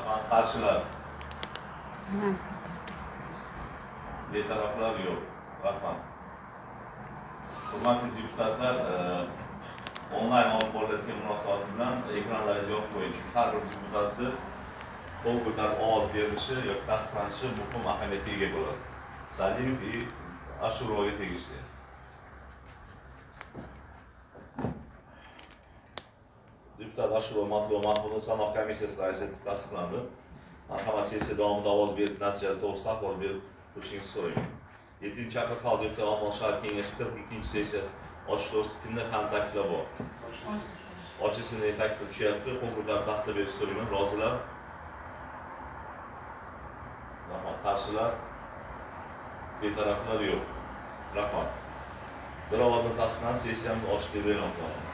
Rahmat. Qarshilar. Betaraflar yo'q. Rahmat. Hurmatli deputatlar, onlayn olib borilayotgan munosabat bilan ekranlaringiz yo'q qo'ying. Chunki har bir deputatni qo'l ko'tarib ovoz berilishi yoki tasdiqlanishi muhim ahamiyatga ega bo'ladi. Salimov va Ashuroga tegishli. Deputat Ashuro Mahmudov sanoq komissiyasi raisi etib tasdiqlandi. Marhamat, sessiya davomida ovoz berib, natijada to'g'risida axborot berib turishingizni so'rayman. 7-chi chaqiriq xalq deputat Omon shahar kengashi 42-sessiyasi ochish to'g'risida kimda qanday takliflar bor? Ochishini taklif tushyapti. Konkurslar tasdiq berishni so'rayman. Rozilar? Rahmat. Qarshilar? Betaraflar yo'q. Rahmat. Bir ovozdan tasdiqlanib, sessiyamiz ochiq deb e'lon qilaman.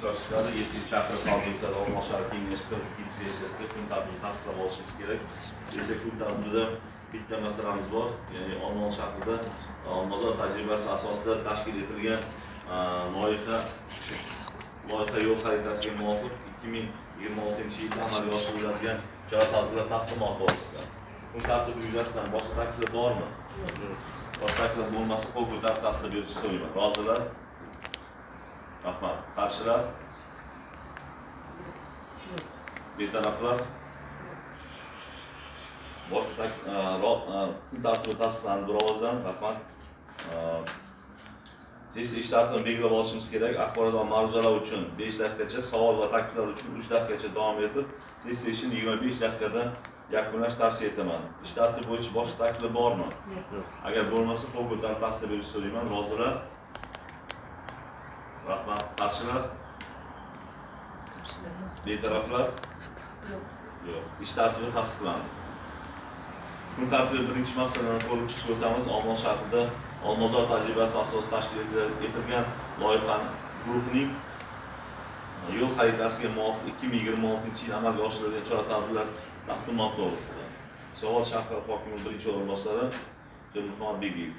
ishtirokchilari 7-chi chaqiriq xalq deputatlari Omon shahar kengashi 42-sessiyasida kun tartibini tasdiqlab olishimiz kerak. Sessiya kun tartibida bitta masalamiz bor. Ya'ni Omon shahrida bozor tajribasi asosida tashkil etilgan loyiha yo'l xaritasiga muvofiq 2026-yilda amalga oshiriladigan chora-tadbirlar taqdimoti to'g'risida. Kun tartibi yuzasidan boshqa takliflar bormi? Boshqa taklif bo'lmasa, qo'l ko'tarib tasdiq berishni so'rayman. Rozilar? Rahmat. Qarshilar? Betaraflar? Boshqa kun tartibi tasdiqlandi bir ovozdan. Rahmat. Sessiya ish tartibini belgilab olishimiz kerak. Axborot va ma'ruzalar uchun 5 daqiqacha, savol va takliflar uchun 3 daqiqacha davom etib, sessiya ishini 25 daqiqada yakunlash tavsiya etaman. Ish tartibi bo'yicha boshqa taklif bormi? Yo'q. Agar bo'lmasa, qo'l ko'tarib tasdiq berishni so'rayman. Rozilar? Rahmat. Qarshilar? Betaraflar? Yo'q. Ish tartibi tasdiqlandi. Kun tartibi birinchi masalani ko'rib chiqishga o'tamiz. Omon shahrida Olmazor tajribasi asosida tashkil etilgan loyiha guruhining yo'l xaritasiga muvofiq 2026-yil amalga oshirilgan chora-tadbirlar taqdimoti to'g'risida. Savol shahar hokimi birinchi o'rinbosari Muhammad Begiyev.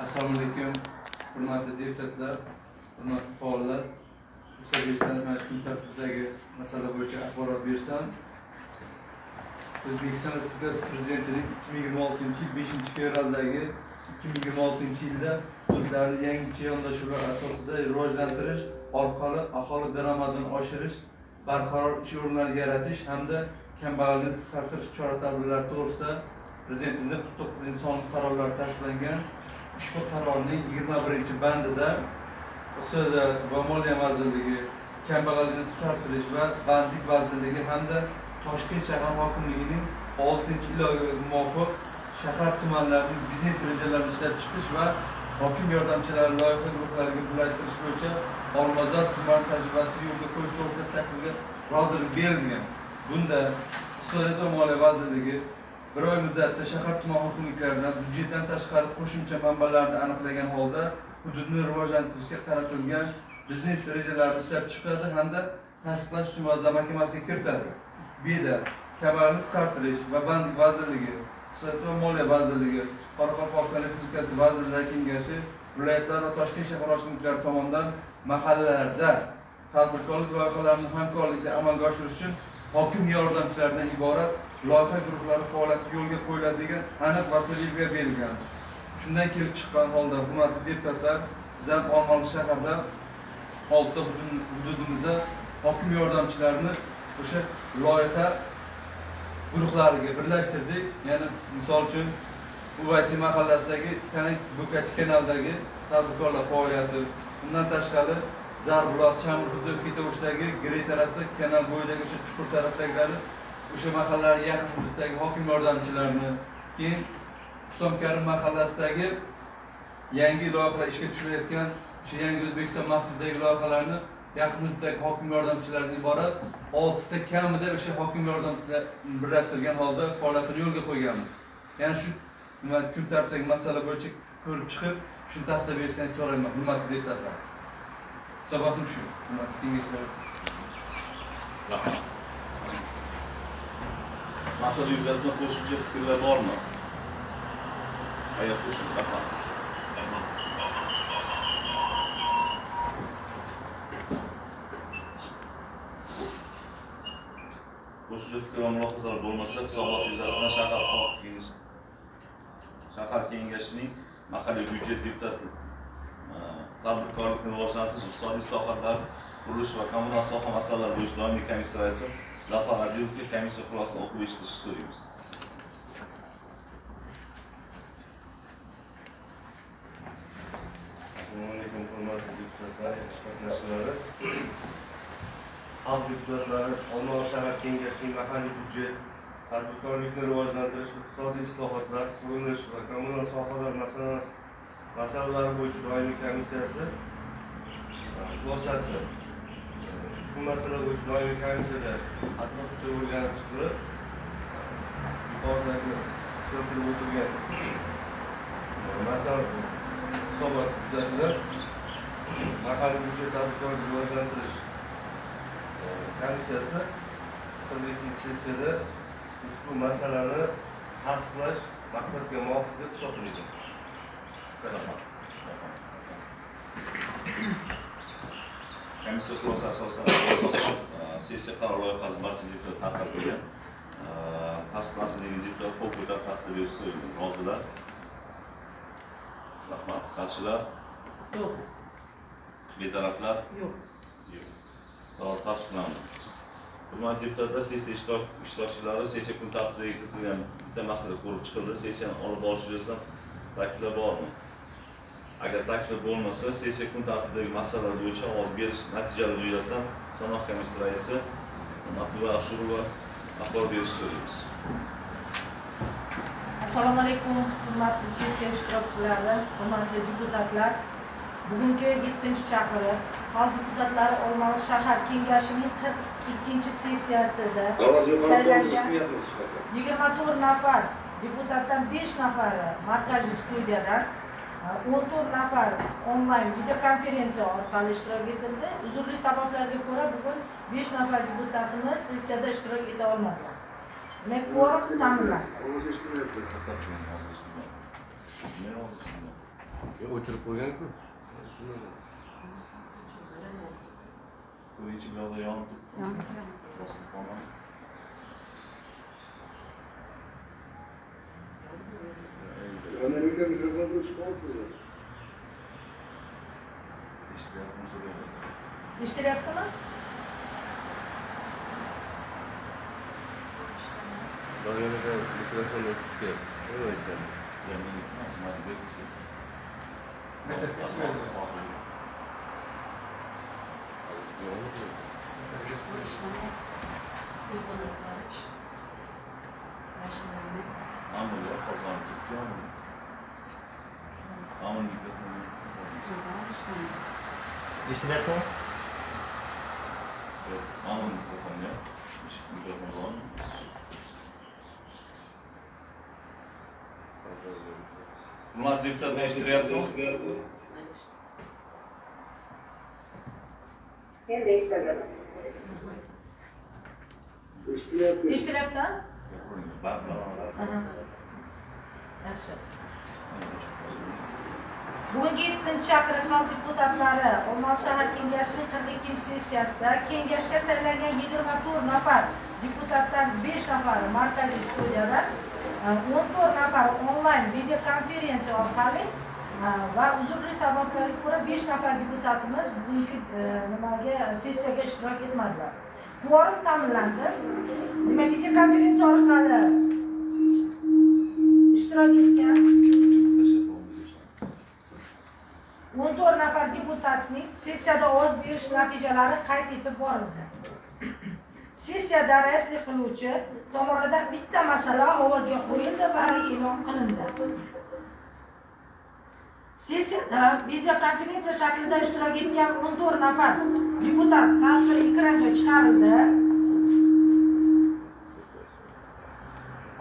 Assalomu alaykum, hurmatli deputatlar, hurmatli faollar. O'zbekiston kun tartibidagi masala bo'yicha axborot bersam, O'zbekiston Respublikasi Prezidentining 2026-yil 5-fevraldagi 2026-yilda hududlarni yangicha yondashuvlar asosida rivojlantirish orqali aholi daromadini oshirish, barqaror ish o'rinlari yaratish hamda kambag'allikni qisqartirish chora-tadbirlari to'g'risida Prezidentimizning 49-sonli qarorlari tasdiqlangan. Ushbu qarorning 21-bandida Iqtisodiyot va Moliya vazirligi, Kambag'allikni qisqartirish va bandlik vazirligi hamda Toshkent shahar hokimligining 6-ilovaga muvofiq shahar tumanlarining biznes rejalarini ishlab chiqish va hokim yordamchilari loyiha guruhlariga birlashtirish bo'yicha Olmazor tuman tajribasini yo'lga qo'yish to'g'risida taklifga rozilik berilgan. Bunda Iqtisodiyot va Moliya vazirligi bir oy muddatda shahar tuman hokimliklaridan byudjetdan tashqari qo'shimcha manbalarni aniqlagan holda hududni rivojlantirishga qaratilgan biznes rejalarini ishlab chiqadi hamda tasdiqlash uchun Vazirlar Mahkamasiga kiritadi. B'da Kambag'allikni qisqartirish va bandlik vazirligi, Iqtisodiyot va Moliya vazirligi, Qoraqalpog'iston Respublikasi Vazirlar Kengashi, viloyatlar va Toshkent shahar hokimliklari tomonidan mahallalarda tadbirkorlik loyihalarini hamkorlikda amalga oshirish uchun hokim yordamchilaridan iborat loyiha guruhlari faoliyati yo'lga qo'yiladi degan aniq vazifaga berilgan. Shundan kelib chiqqan holda, hurmatli deputatlar, biz ham Olmaliq shahrida 6 hududimizda hokim yordamchilarini o'sha loyiha guruhlariga birlashtirdik. Ya'ni misol uchun Uvaysi mahallasidagi Bo'kachi kanaldagi tadbirkorlar faoliyati, bundan tashqari Zarbuloq, Chamurhudud ketaverishdagi Grey tarafda kanal bo'yidagi o'sha chuqur tarafdagilari o'sha mahallalar yaqin hududdagi hokim yordamchilarini, keyin Islom Karim mahallasidagi yangi loyihalar ishga tushirilayotgan o'sha yangi O'zbekiston mahsulidagi loyihalarni yaqin hududdagi hokim yordamchilaridan iborat 6 ta kamida o'sha hokim yordamchilar birlashtirgan holda faoliyatini yo'lga qo'yganmiz. Ya'ni shu kun tartibidagi masala bo'yicha ko'rib chiqib, shuni tasdiq bersangiz so'rayman, hurmatli deputatlar. Sabatim shu, hurmatli kengashlar. Masala yuzasidan qo'shimcha fikrlar bormi? Agar qo'shimcha qo'shimcha fikr va mulohazalar bo'lmasa, hisobot yuzasidan shahar kengashining mahalliy byudjet deputati tadbirkorlikni rivojlantirish, iqtisodiy islohotlar, qurilish va kommunal soha masalalari bo'yicha doimiy komissiya raisi Zafar Adilovga komissiya xulosasini o'qib eshitishni so'raymiz. Assalomu alaykum, hurmatli deputatlar, qatnashchilari. Xalq deputatlari, Olmaliq shahar kengashining mahalliy byudjet, tadbirkorlikni rivojlantirish, iqtisodiy islohotlar, qurilish va kommunal sohalar masalalari bo'yicha doimiy komissiyasi xulosasi. Bu masala bo'yicha doimiy komissiyada atroflicha o'rganib chiqilib, yuqoridagi keltirib o'tilgan masala hisobot yuzasidan mahalliy byudjet tadbirkorlikni rivojlantirish komissiyasi 42-sessiyada ushbu masalani tasdiqlash maqsadga muvofiq deb hisoblangan. Komissiya xulosasi asosan sessiya qaror loyihasi barcha deputatlar tarqab qo'ygan. Tasdiqlansin degan deputat qo'l ko'tarib tasdiq berish so'rayman. Rozilar? Rahmat. Qarshilar? Yo'q. Betaraflar? Yo'q. Qaror tasdiqlandi. Hurmatli deputatlar, sessiya ishtirokchilari sessiya kun tartibiga kiritilgan bitta masala ko'rib chiqildi. Sessiyani olib borish yuzasidan takliflar bormi? Agar taklif bo'lmasa, sessiya kun tartibidagi masalalar bo'yicha ovoz berish natijalari yuzasidan sanoq komissiyasi raisi Matluba Ashurova axborot berishni so'raymiz. Assalomu alaykum, hurmatli sessiya ishtirokchilari, hurmatli deputatlar. Bugungi 7-chaqiriq Xalq deputatlari Olmaliq shahar kengashining 42-sessiyasida saylangan 24 nafar deputatdan 5 nafari markaziy studiyadan, 14 nafar onlayn videokonferensiya orqali ishtirok etildi. Uzrli sabablarga ko'ra bugun 5 nafar deputatimiz sessiyada ishtirok eta olmadilar. Demak, kvorum ta'minlandi. O'chirib qo'ygan-ku. Birinchi bloqda yonib Eshitilyaptimi? Doyamida mikrofon o'chib ketdi. Eshitilyaptimi? Hurmatli deputatlar, eshitilyaptimi? Eshitilyapti? Yaxshi. Bugungi 7-chaqiriq xalq deputatlari Olmazor shahar kengashining 42-sessiyasida kengashga saylangan 24 nafar deputatlar 5 nafari markaziy studiyadan 14 nafar onlayn videokonferensiya orqali va uzrli sabablarga ko'ra 5 nafar deputatimiz bugungi sessiyaga ishtirok etmadilar. Kvorum ta'minlandi. Nima videokonferensiya orqali ishtirok etgan 14 nafar deputatning sessiyada ovoz berish natijalari qayd etib borildi. Sessiyada raislik qiluvchi tomonidan bitta masala ovozga qo'yildi va e'lon qilindi. Sessiyada videokonferensiya shaklida ishtirok etgan 14 nafar deputat tasviri ekranga chiqarildi.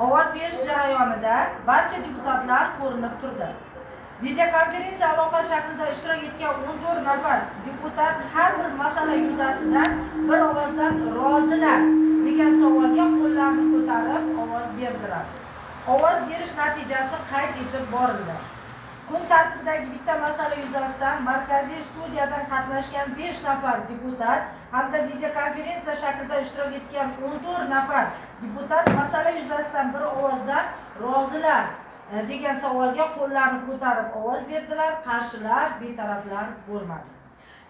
Ovoz berish jarayonida barcha deputatlar ko'rinib turdi. Videokonferensiya aloqa shaklida ishtirok etgan 14 nafar deputat har bir masala yuzasidan bir ovozdan rozilar degan savolga qo'llarini ko'tarib ovoz berdilar. Ovoz berish natijasi qayd etib borildi. Kun tartibidagi bitta masala yuzasidan markaziy studiyadan qatnashgan 5 nafar deputat hamda videokonferensiya shaklida ishtirok etgan 14 nafar deputat masala yuzasidan bir ovozdan rozilar degan savolga qo'llarini ko'tarib ovoz berdilar, qarshilar, betaraflar bo'lmadi.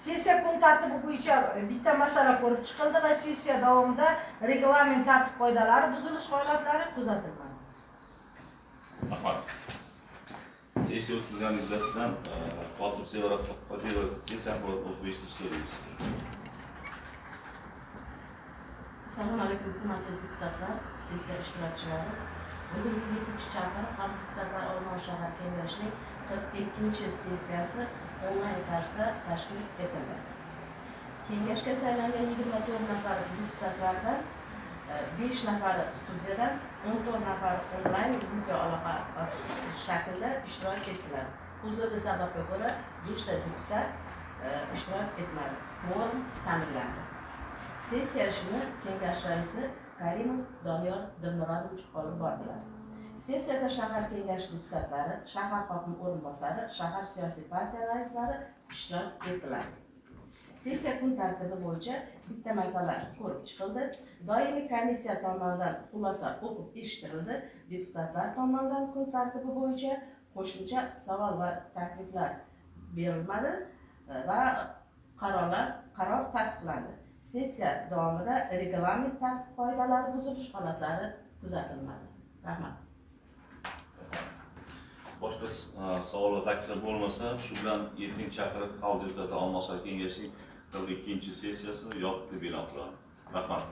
Sessiya kun tartibi bo'yicha bitta masala ko'rib chiqildi va sessiya davomida reglament tartib qoidalari buzilish holatlari kuzatilmadi. Rahmat. Sessiya o'tkazgan yuzasidan Qotibsev Qodirov sessiya bo'lib so'raymiz. Assalomu alaykum, hurmatli deputatlar, sessiya ishtirokchilari. Bugungi 7-chaqiriq xalq deputatlar Olmazor shahar kengashining 42-sessiyasi onlayn tarzda tashkil etildi. Kengashga saylangan 24 nafar deputatlardan 5 nafari studiyadan, 14 nafari onlayn video aloqa shaklida ishtirok etdilar. Uzrli sababga ko'ra 5 ta deputat ishtirok etmadi. Kvorum ta'minlandi. Sessiya ishini kengash raisi Karimov Doniyor Dilmurodovich olib bordilar. Sessiyada shahar kengashi deputatlari, shahar hokimi o'rinbosari, shahar siyosiy partiya raislari ishtirok etdilar. Sessiya kun tartibi bo'yicha bitta masala ko'rib chiqildi. Doimiy komissiya tomonidan xulosa o'qib eshittirildi. Deputatlar tomonidan kun tartibi bo'yicha qo'shimcha savol va takliflar berilmadi va qaror tasdiqlandi. Sessiya davomida reglament tartib qoidalari buzilish holatlari kuzatilmadi. Rahmat. Boshqa savol va takliflar bo'lmasa, shu bilan 7-chaqiriq xalq deputatlar Olmazor kengashining 42-sessiyasini yopiq deb e'lon qilaman. Rahmat.